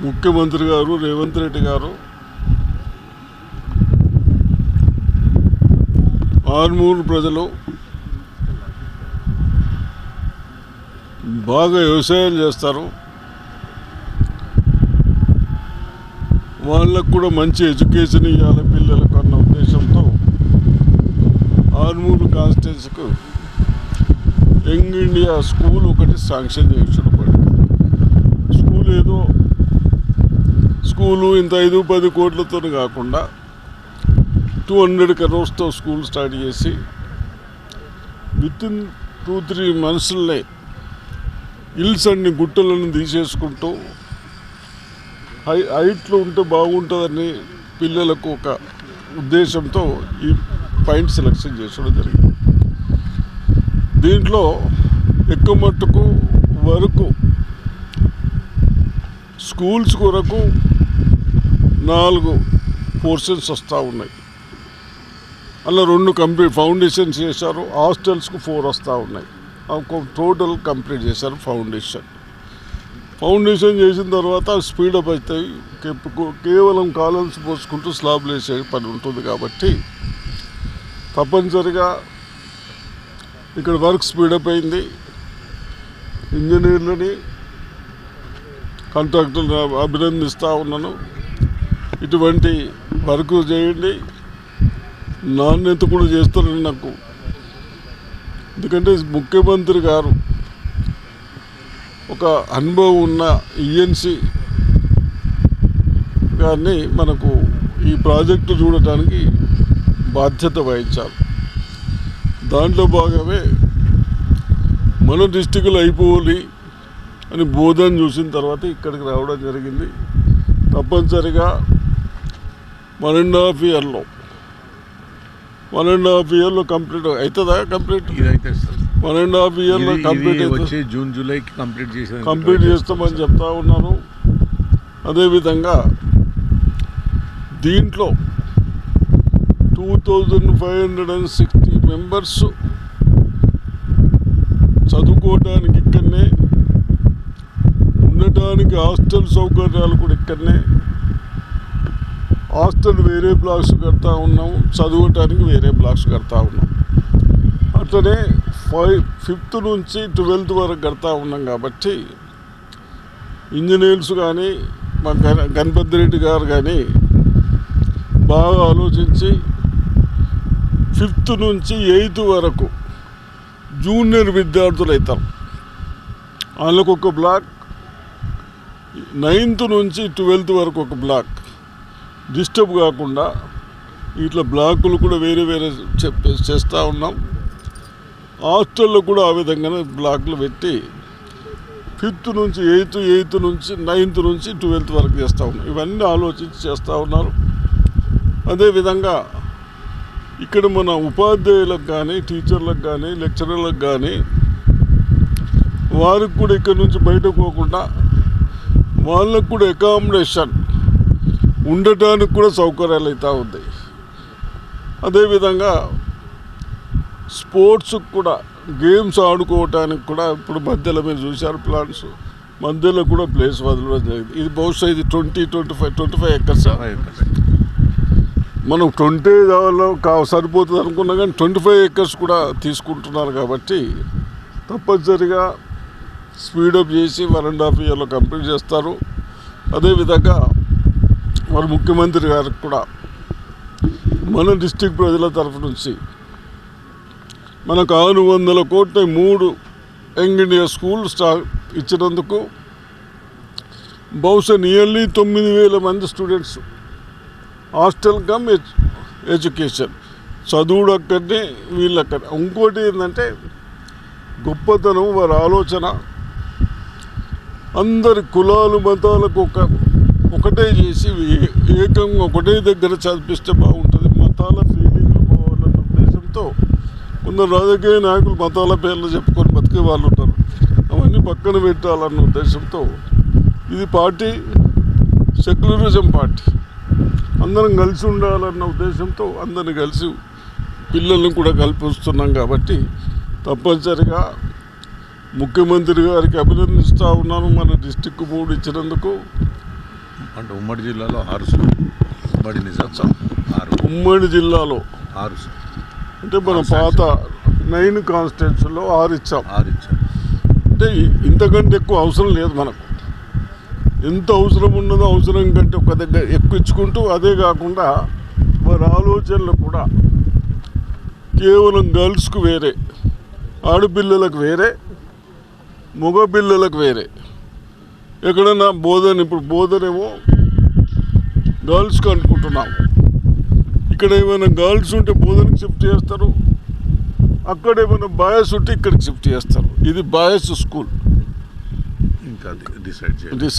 ముఖ్యమంత్రి గారు రేవంత్ రెడ్డి గారు ఆర్మూరు ప్రజలు బాగా వ్యవసాయం చేస్తారు. వాళ్ళకు కూడా మంచి ఎడ్యుకేషన్ ఇవ్వాలి పిల్లలకు అన్న ఉద్దేశంతో ఆర్మూరు కాన్స్టిట్యున్సీకు యంగ్ ఇండియా స్కూల్ ఒకటి శాంక్షన్ చేయించడం పడింది. స్కూలు ఇంత 5-10 కోట్లతో కాకుండా 200 crores స్కూల్ స్టార్ట్ చేసి వితిన్ 2-3 monthsలో హిల్స్ అన్ని గుట్టలను తీసేసుకుంటూ హైట్లో ఉంటే బాగుంటుందని పిల్లలకు ఒక ఉద్దేశంతో ఈ పాయింట్ సెలెక్షన్ చేసుకోవడం జరిగింది. దీంట్లో ఎక్కువ మట్టుకు వరకు స్కూల్స్ కొరకు 4 పోర్షన్స్ వస్తూ ఉన్నాయి. అలా 2 కంప్లీట్ ఫౌండేషన్స్ చేశారు. హాస్టల్స్కు 4 వస్తూ ఉన్నాయి. టోటల్ కంప్లీట్ చేశారు. ఫౌండేషన్ చేసిన తర్వాత స్పీడప్ అవుతాయి. కేవలం కాలమ్స్ పోసుకుంటూ స్లాబ్లు వేసే పని ఉంటుంది కాబట్టి తప్పనిసరిగా ఇక్కడ వర్క్ స్పీడప్ అయింది. ఇంజనీర్లని కాంట్రాక్టర్ని అభినందిస్తూ ఉన్నాను. ఇటువంటి వర్క్ చేయండి, నాణ్యత కూడా చేస్తారని నాకు, ఎందుకంటే ముఖ్యమంత్రి గారు ఒక అనుభవం ఉన్న ఈఎన్సి గారిని మనకు ఈ ప్రాజెక్టు చూడటానికి బాధ్యత వహించాలి. దాంట్లో భాగమే మన డిస్టిక్లో అయిపోవాలి అని బోధన చూసిన తర్వాత ఇక్కడికి రావడం జరిగింది. తప్పనిసరిగా 1.5 ఇయర్లో కంప్లీట్ అవుతుందా? కంప్లీట్ 1.5 ఇయర్లో కంప్లీట్ అయితే జూన్ జూలైకి కంప్లీట్ చేస్తామని చెప్తా ఉన్నారు. అదేవిధంగా దీంట్లో 2560 మెంబర్స్ చదువుకోవడానికి ఇక్కడనే, ఉండటానికి హాస్టల్ సౌకర్యాలు కూడా ఇక్కడనే. హాస్టల్ వేరే బ్లాక్స్ కడతా ఉన్నాము, చదువుకోవటానికి వేరే బ్లాక్స్ కడతా ఉన్నాం. అట్లనే 5th నుంచి 12th వరకు కడతా ఉన్నాం. కాబట్టి ఇంజనీర్స్ కానీ మా గణపతి రెడ్డి గారు కానీ బాగా ఆలోచించి 5th నుంచి 8th వరకు జూనియర్ విద్యార్థులు అవుతారు. వాళ్ళకు ఒక బ్లాక్, 9th నుంచి 12th వరకు ఒక బ్లాక్. డిస్టర్బ్ కాకుండా ఇట్లా బ్లాకులు కూడా వేరే వేరే చేస్తూ ఉన్నాం. హాస్టల్లో కూడా ఆ విధంగానే బ్లాక్లు పెట్టి 5th నుంచి 8th నుంచి 9th నుంచి 12th వరకు చేస్తూ ఉన్నాం. ఇవన్నీ ఆలోచించి చేస్తూ ఉన్నారు. అదేవిధంగా ఇక్కడ మన ఉపాధ్యాయులకు కానీ, టీచర్లకు కానీ, లెక్చరర్లకు కానీ వారికి కూడా ఇక్కడ నుంచి బయటకు పోకుండా వాళ్ళకు కూడా అకామిడేషన్ ఉండటానికి కూడా సౌకర్యాలు అవుతూ ఉన్నాయి. అదేవిధంగా స్పోర్ట్స్కి కూడా, గేమ్స్ ఆడుకోవటానికి కూడా ఇప్పుడు మధ్యలో మీరు చూశారు ప్లాన్స్, మధ్యలో కూడా ప్లేస్ వదలడం జరిగింది. ఇది బహుశా ఇది 25 acres. మనం 20 సరిపోతుంది అనుకున్నా కానీ 25 acres కూడా తీసుకుంటున్నారు. కాబట్టి తప్పనిసరిగా స్పీడప్ చేసి 1.5 ఇయర్లో కంప్లీట్ చేస్తారు. అదేవిధంగా మరి ముఖ్యమంత్రి గారికి కూడా మన డిస్టిక్ ప్రజల తరఫు నుంచి మనకు 600 కోట్ల 3 యంగ్ ఇండియా స్కూల్ ఇచ్చినందుకు బహుశా నియర్లీ 9,000 మంది స్టూడెంట్స్ హాస్టల్ కమ్ ఎడ్యుకేషన్, చదువుడు అక్కడనే, వీళ్ళక్కడ. ఇంకోటి ఏంటంటే గొప్పతనం వారి ఆలోచన. అందరి కులాలు మతాలకు ఒకటే చేసి ఏకంగా ఒకటే దగ్గర చదివిస్తే బాగుంటుంది, మతాల ఫీలింగ్లు పోవాలన్న ఉద్దేశంతో కొందరు రాజకీయ నాయకులు మతాల పేర్లు చెప్పుకొని బతికే వాళ్ళు ఉంటారు. అవన్నీ పక్కన పెట్టాలన్న ఉద్దేశంతో ఇది పార్టీ సెక్యులరిజం పార్టీ. అందరం కలిసి ఉండాలన్న ఉద్దేశంతో అందరిని కలిసి పిల్లల్ని కూడా కల్పిస్తున్నాం. కాబట్టి తప్పనిసరిగా ముఖ్యమంత్రి గారికి అభినందిస్తూ ఉన్నాను. మన డిస్టిక్ 3 ఇచ్చినందుకు అంటే ఉమ్మడి జిల్లాలో 6 సార్, ఉమ్మడి నిజాం 6, ఉమ్మడి జిల్లాలో 6 సార్, అంటే మన పాత 9 కాన్స్టిట్యున్సీలో 6 ఇచ్చాం. 6 ఇచ్చారు. అంటే ఇంతకంటే ఎక్కువ అవసరం లేదు మనకు. ఎంత అవసరం ఉన్నదో అవసరం కంటే ఒక దగ్గర ఎక్కువ ఇచ్చుకుంటూ, అదే కాకుండా వారి ఆలోచనలు కూడా కేవలం గర్ల్స్కు వేరే, ఆడపిల్లలకు వేరే, మగ పిల్లలకు వేరే. ఎక్కడైనా బోధన, ఇప్పుడు బోధనేమో గర్ల్స్కి అనుకుంటున్నాము. ఇక్కడ ఏమైనా గర్ల్స్ ఉంటే బోధనకి షిఫ్ట్ చేస్తారు, అక్కడ ఏమైనా బాయ్స్ ఉంటే ఇక్కడికి షిఫ్ట్ చేస్తారు. ఇది బాయ్స్ స్కూల్. ఇంకా డిసైడ్ చేయాలి.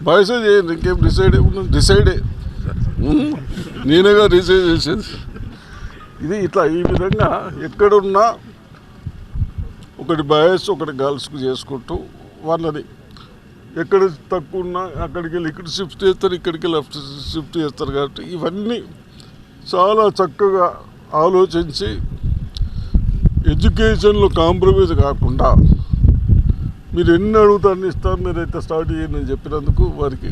బాయ్సే చేయండి, ఇంకేం డిసైడ్ ఏమున్నది? డిసైడే నేనేగా డిసైడ్ చేసేది. ఇది ఇట్లా ఈ విధంగా ఎక్కడున్నా ఒకటి బాయ్స్ ఒకటి గర్ల్స్కి చేసుకుంటూ వాళ్ళని ఎక్కడ తక్కువ ఉన్నా అక్కడికి వెళ్ళి ఇక్కడ షిఫ్ట్ చేస్తారు, ఇక్కడికి లెఫ్ట్ షిఫ్ట్ చేస్తారు. కాబట్టి ఇవన్నీ చాలా చక్కగా ఆలోచించి ఎడ్యుకేషన్లో కాంప్రమైజ్ కాకుండా మీరు ఎన్ని అడుగుతారని ఇస్తాం, మీరైతే స్టార్ట్ చేయండి అని చెప్పినందుకు వారికి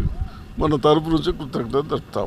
మన తరపు నుంచి కృతజ్ఞత తెలుపుతాం.